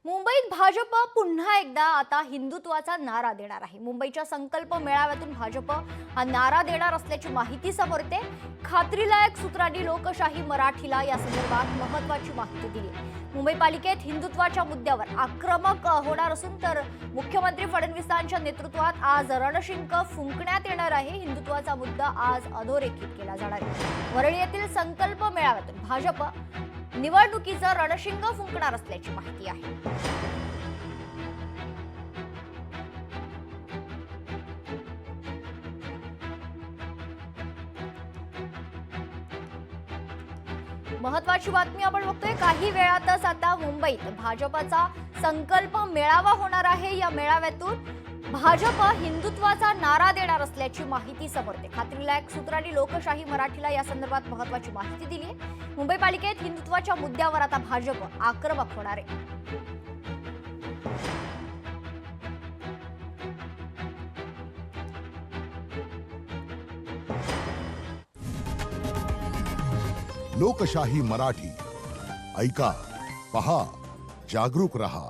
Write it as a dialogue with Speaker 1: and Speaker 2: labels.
Speaker 1: मुंबईत भाजप पुन्हा एकदा आता हिंदुत्वाचा नारा देणार आहे। मुंबईच्या संकल्प मेळाव्यातून भाजप हा नारा देणार असल्याची माहिती समोर येते। खात्रीलायक सूत्रांनी लोकशाही मराठीला या संदर्भात महत्त्वाची माहिती दिली। मुंबई पालिकेत हिंदुत्वाच्या मुद्द्यावर आक्रमक होणार असून तर मुख्यमंत्री फडणवीसांच्या नेतृत्वात आज रणशिंग फुंकण्यात येणार आहे। हिंदुत्वाचा मुद्दा आज अधोरेखित केला जाणार आहे। वरळी येथील संकल्प मेळाव्यातून भाजप निवडणुकीचं रणशिंग फुंकणार असल्याची माहिती आहे। महत्त्वाची बातमी आपण बघतोय। काही वेळातच आता मुंबईत भाजपचा संकल्प मेळावा होणार आहे। या मेळाव्यातून भाजप हिंदुत्वाचा नारा देणार असल्याची माहिती समोर येते। खात्रीलायक सूत्रांनी लोकशाही मराठीला या संदर्भात महत्त्वाची माहिती दिली आहे। मुंबई पालिकेत हिंदुत्वाच्या मुद्द्यावर आता भाजप आक्रमक होणार आहे।
Speaker 2: लोकशाही मराठी ऐका, पहा, जागरूक रहा।